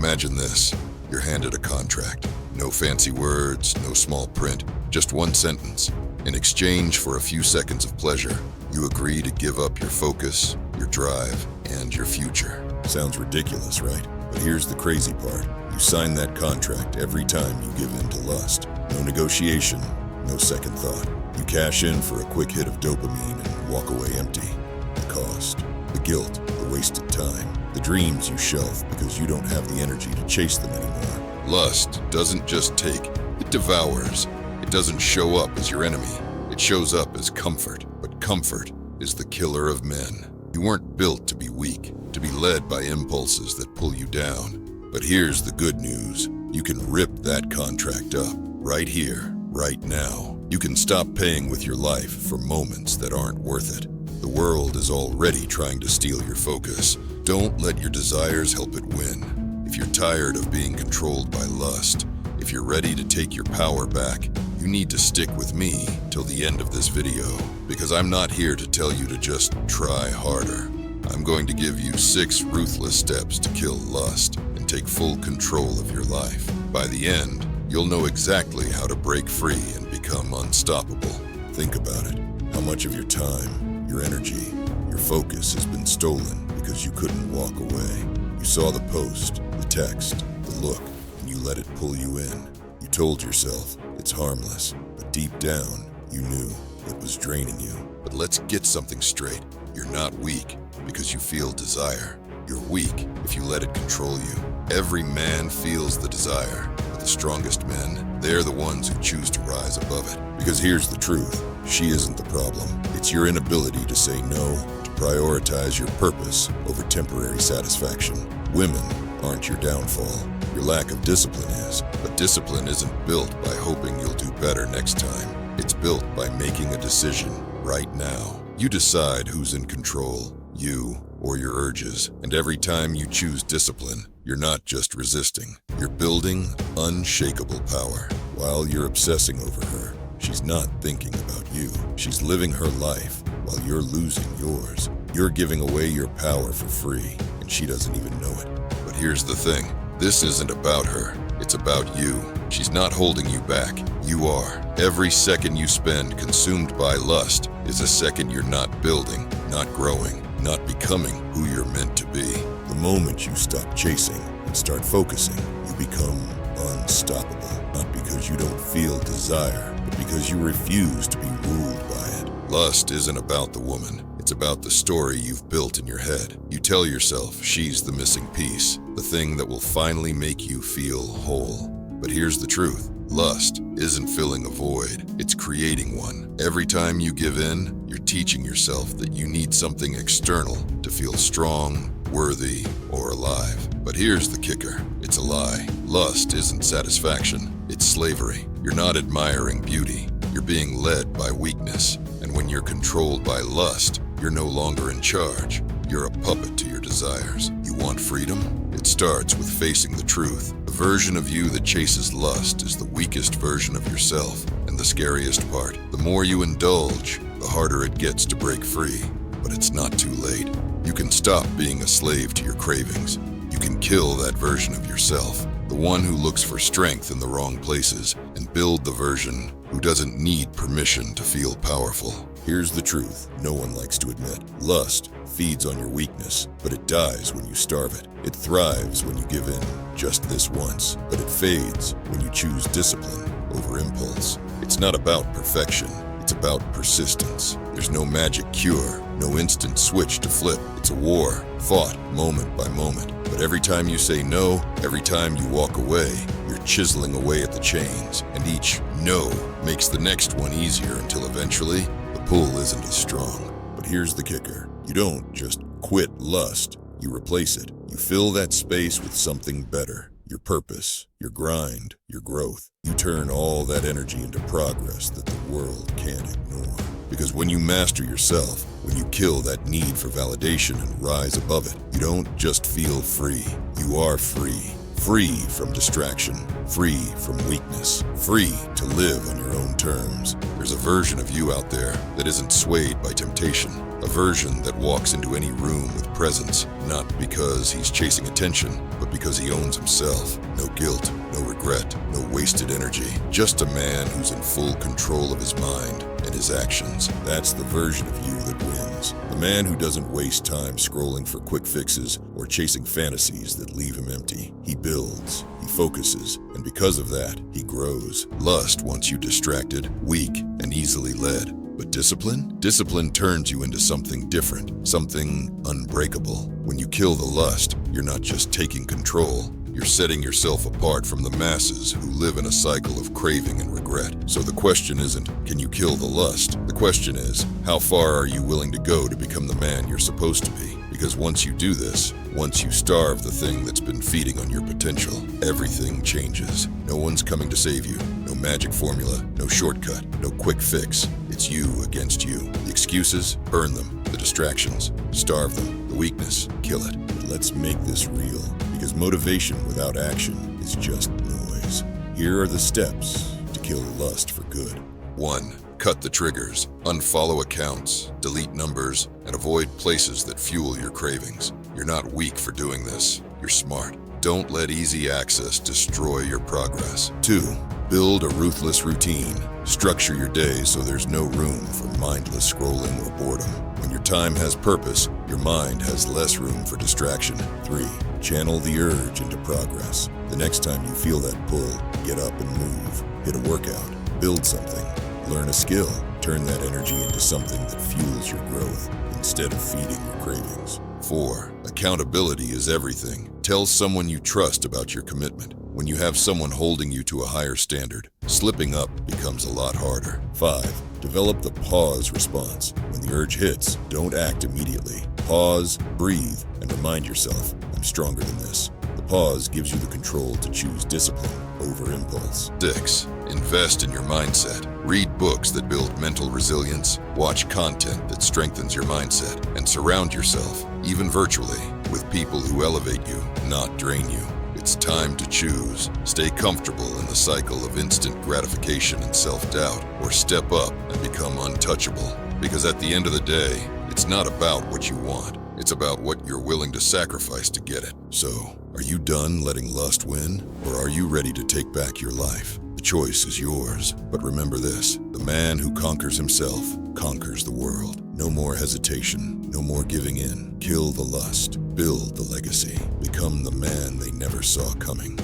Imagine this. You're handed a contract. No fancy words, no small print, just one sentence. In exchange for a few seconds of pleasure, you agree to give up your focus, your drive, and your future. Sounds ridiculous, right? But here's the crazy part. You sign that contract every time you give in to lust. No negotiation, no second thought. You cash in for a quick hit of dopamine and walk away empty. The cost, the guilt, the wasted time, the dreams you shelve because you don't have the energy to chase them anymore. Lust doesn't just take, it devours. It doesn't show up as your enemy. It shows up as comfort, but comfort is the killer of men. You weren't built to be weak, to be led by impulses that pull you down. But here's the good news. You can rip that contract up, right here, right now. You can stop paying with your life for moments that aren't worth it. The world is already trying to steal your focus. Don't let your desires help it win. If you're tired of being controlled by lust, if you're ready to take your power back, you need to stick with me till the end of this video, because I'm not here to tell you to just try harder. I'm going to give you 6 ruthless steps to kill lust and take full control of your life. By the end, you'll know exactly how to break free and become unstoppable. Think about it. How much of your time, your energy, your focus has been stolen because you couldn't walk away? You saw the post, the text, the look, and you let it pull you in. You told yourself it's harmless, but deep down, you knew it was draining you. But let's get something straight. You're not weak because you feel desire. You're weak if you let it control you. Every man feels the desire, but the strongest men, they're the ones who choose to rise above it. Because here's the truth, she isn't the problem. It's your inability to say no, to prioritize your purpose over temporary satisfaction. Women aren't your downfall. Your lack of discipline is. But discipline isn't built by hoping you'll do better next time. It's built by making a decision right now. You decide who's in control, you or your urges. And every time you choose discipline, you're not just resisting. You're building unshakable power. While you're obsessing over her, she's not thinking about you. She's living her life while you're losing yours. You're giving away your power for free, and she doesn't even know it. But here's the thing. This isn't about her. It's about you. She's not holding you back. You are. Every second you spend consumed by lust is a second you're not building, not growing, not becoming who you're meant to be. The moment you stop chasing and start focusing, you become unstoppable. Not because you don't feel desire, but because you refuse to be ruled by it. Lust isn't about the woman. It's about the story you've built in your head. You tell yourself she's the missing piece, the thing that will finally make you feel whole. But here's the truth. Lust isn't filling a void, it's creating one. Every time you give in, you're teaching yourself that you need something external to feel strong, worthy, or alive. But here's the kicker. It's a lie. Lust isn't satisfaction, it's slavery. You're not admiring beauty, you're being led by weakness. And when you're controlled by lust, you're no longer in charge. You're a puppet to your desires. You want freedom? It starts with facing the truth. The version of you that chases lust is the weakest version of yourself. And the scariest part, the more you indulge, the harder it gets to break free. But it's not too late. You can stop being a slave to your cravings. You can kill that version of yourself, the one who looks for strength in the wrong places, and build the version who doesn't need permission to feel powerful. Here's the truth no one likes to admit. Lust feeds on your weakness, but it dies when you starve it. It thrives when you give in just this once, but it fades when you choose discipline over impulse. It's not about perfection, it's about persistence. There's no magic cure, no instant switch to flip. It's a war, fought moment by moment. But every time you say no, every time you walk away, you're chiseling away at the chains, and each no makes the next one easier until eventually, the pull isn't as strong. But here's the kicker. You don't just quit lust, you replace it. You fill that space with something better. Your purpose, your grind, your growth. You turn all that energy into progress that the world can't ignore. Because when you master yourself, when you kill that need for validation and rise above it, you don't just feel free, you are free. Free from distraction, free from weakness, free to live on your own terms. There's a version of you out there that isn't swayed by temptation. A version that walks into any room with presence, not because he's chasing attention, but because he owns himself. No guilt, no regret, no wasted energy. Just a man who's in full control of his mind and his actions. That's the version of you that wins. The man who doesn't waste time scrolling for quick fixes or chasing fantasies that leave him empty. He builds, he focuses, and because of that, he grows. Lust wants you distracted, weak, and easily led. But discipline? Discipline turns you into something different, something unbreakable. When you kill the lust, you're not just taking control. You're setting yourself apart from the masses who live in a cycle of craving and regret. So the question isn't, can you kill the lust? The question is, how far are you willing to go to become the man you're supposed to be? Because once you do this, once you starve the thing that's been feeding on your potential, everything changes. No one's coming to save you. No magic formula, no shortcut, no quick fix. It's you against you. The excuses, burn them. The distractions, starve them. The weakness, kill it. But let's make this real, because motivation without action is just noise. Here are the steps to kill lust for good. 1. Cut the triggers. Unfollow accounts, delete numbers, and avoid places that fuel your cravings. You're not weak for doing this. You're smart. Don't let easy access destroy your progress. 2. Build a ruthless routine. Structure your day so there's no room for mindless scrolling or boredom. When your time has purpose, your mind has less room for distraction. 3. Channel the urge into progress. The next time you feel that pull, get up and move. Hit a workout. Build something. Learn a skill. Turn that energy into something that fuels your growth instead of feeding your cravings. 4. Accountability is everything. Tell someone you trust about your commitment. When you have someone holding you to a higher standard, slipping up becomes a lot harder. 5. Develop the pause response. When the urge hits, don't act immediately. Pause, breathe, and remind yourself, I'm stronger than this. The pause gives you the control to choose discipline over impulse. 6. Invest in your mindset. Read books that build mental resilience, watch content that strengthens your mindset, and surround yourself, even virtually, with people who elevate you, not drain you. It's time to choose. Stay comfortable in the cycle of instant gratification and self-doubt, or step up and become untouchable. Because at the end of the day, it's not about what you want. It's about what you're willing to sacrifice to get it. So, are you done letting lust win? Or are you ready to take back your life? The choice is yours. But remember this, the man who conquers himself conquers the world. No more hesitation, no more giving in. Kill the lust, build the legacy, become the man they never saw coming.